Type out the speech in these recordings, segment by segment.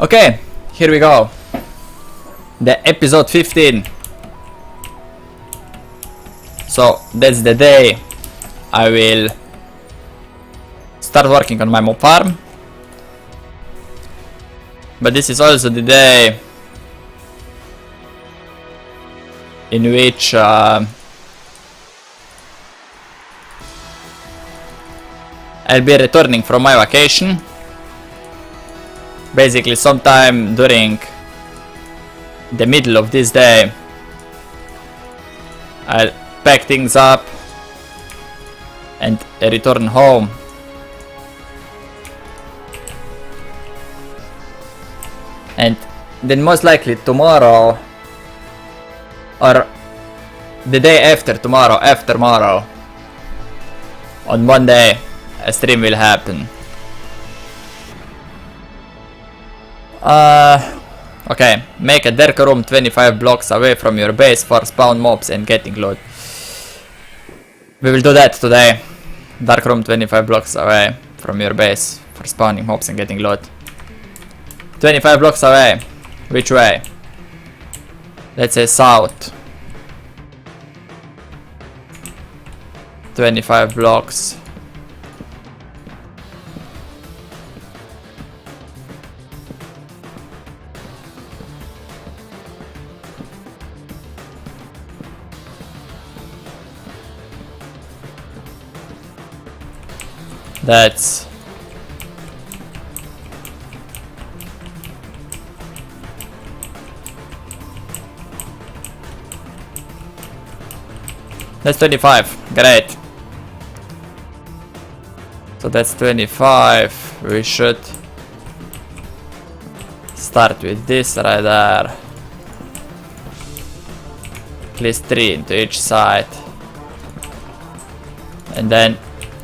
Okay, here we go. The episode 15. So that's the day I will start working on my mob farm. But this is also the day in which I'll be returning from my vacation. Basically sometime during the middle of this day I'll pack things up and return home. And then most likely tomorrow or the day after tomorrow, on Monday, a stream will happen. Okay, make a dark room 25 blocks away from your base for spawn mobs and getting loot. We will do that today. Dark room 25 blocks away from your base for spawning mobs and getting loot. 25 blocks away. Which way? Let's say south. 25 blocks. That's That's 25, great. So that's 25, we should start with this right there. At least 3 into each side. And then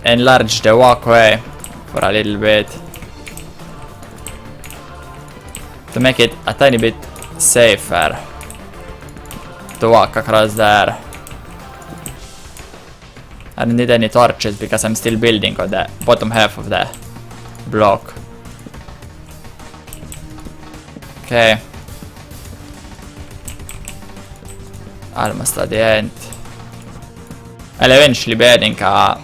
enlarge the walkway for a little bit. To make it a tiny bit safer to walk across there. I don't need any torches because I'm still building on the bottom half of the block. Okay. Almost at the end. I'll eventually be adding a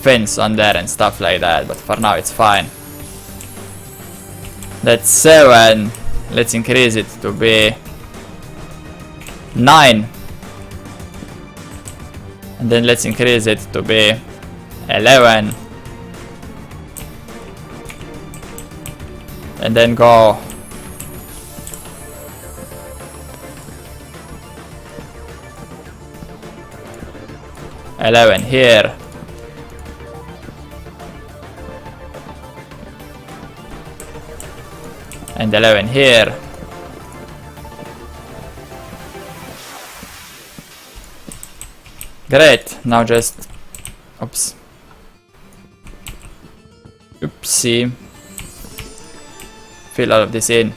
fence on there and stuff like that, but for now it's fine. That's 7. Let's increase it to be 9. And then let's increase it to be 11. And then go here. And 11 here. Great, now just oopsie, fill all of this in.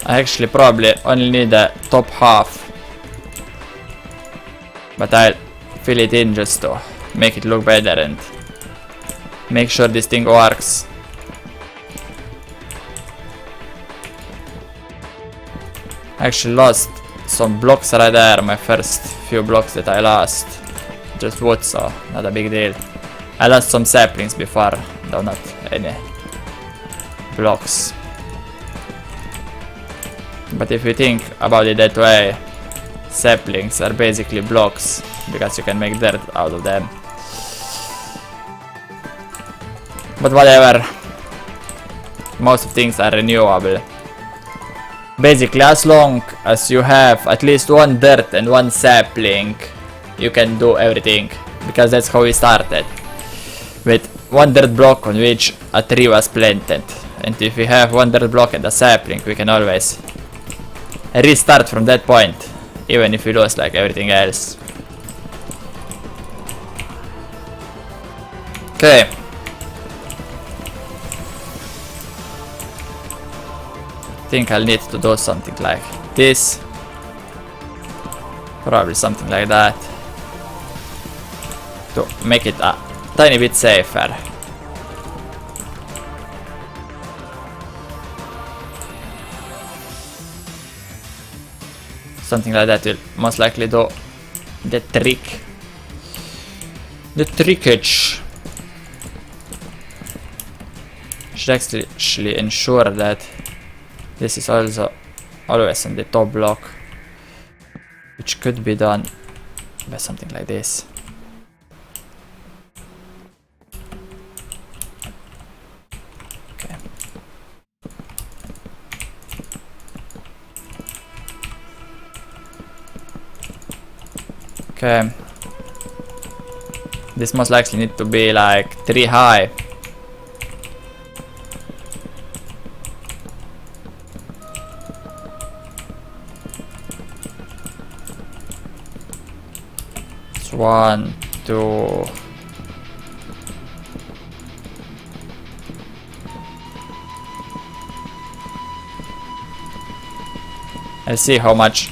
I actually probably only need the top half. But I'll fill it in just to make it look better and make sure this thing works. I actually lost some blocks right there, my first few blocks that I lost. Just wood, so not a big deal. I lost some saplings before, though not any blocks. But if you think about it that way, saplings are basically blocks because you can make dirt out of them. But whatever, most things are renewable. Basically, as long as you have at least 1 dirt and 1 sapling, you can do everything, because that's how we started, with 1 dirt block on which a tree was planted. And if we have 1 dirt block and a sapling, we can always restart from that point. Even if we lose like everything else. Okay. think I'll need to do something like this. Probably something like that. To make it a tiny bit safer. Something like that will most likely do the trick. The trickage. Should actually ensure that this is also always on the top block, which could be done by something like this. Okay. Okay. This most likely need to be like 3 high. It's 1, 2. I'll see how much.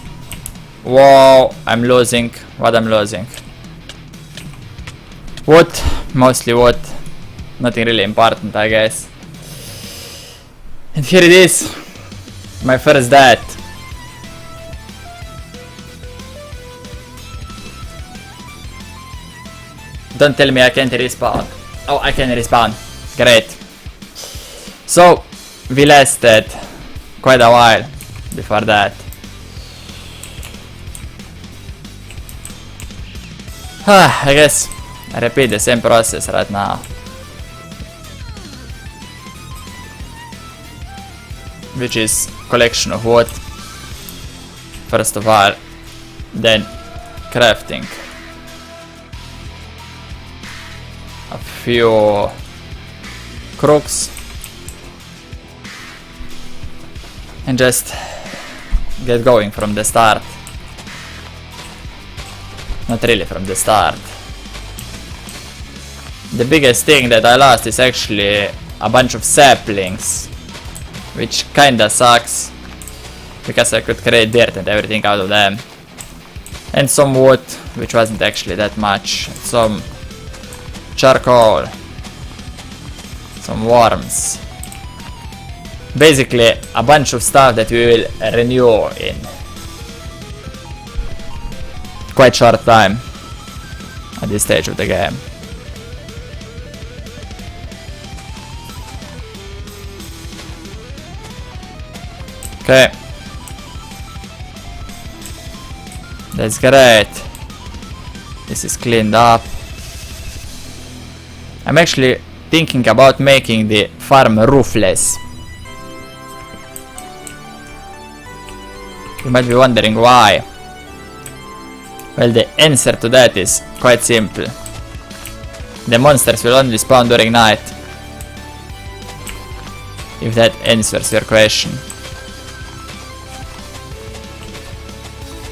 Whoa, I'm losing. What I'm losing? Wood, mostly wood. Nothing really important, I guess. And here it is. My first death. Don't tell me I can't respawn. Oh, I can respawn. Great. So, we lasted quite a while before that. I guess I repeat the same process right now. Which is collection of wood. First of all, then crafting a few crooks and just get going from the start. Not really from the start. The biggest thing that I lost is actually a bunch of saplings, which kinda sucks because I could create dirt and everything out of them, and some wood, which wasn't actually that much, some charcoal, some worms, basically a bunch of stuff that we will renew in quite short time at this stage of the game. Okay, that's great. This is cleaned up. I'm actually thinking about making the farm roofless. You might be wondering why. Well, the answer to that is quite simple. The monsters will only spawn during night. If that answers your question.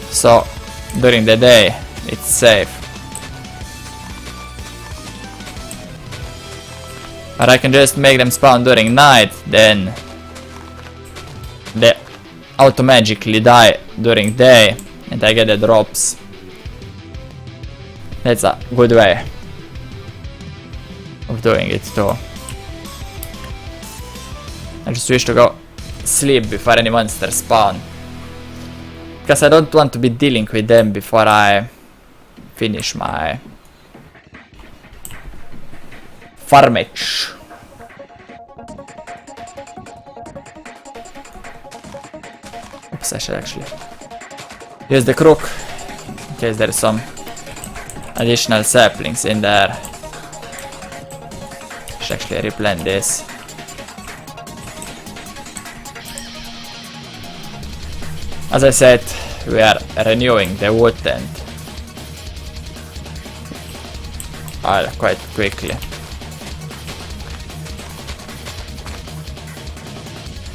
So, during the day, it's safe. But I can just make them spawn during night, then they automatically die during day, and I get the drops. That's a good way of doing it too. I just wish to go sleep before any monsters spawn, because I don't want to be dealing with them before I finish my farmage. Oops, I should actually use the crook in case there is some additional saplings in there. Should actually replant this. As I said, we are renewing the wood tent quite quickly.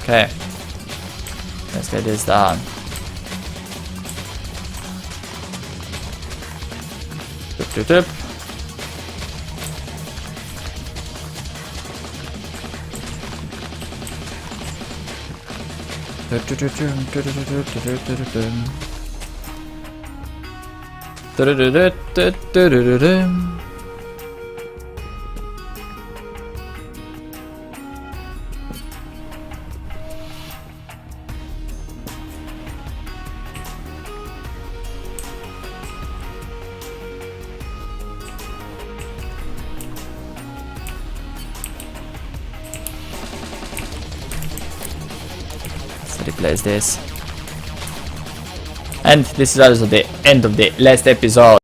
Okay, let's get this done. Tup, tup, tup. Let's replace this. And this is also the end of the last episode.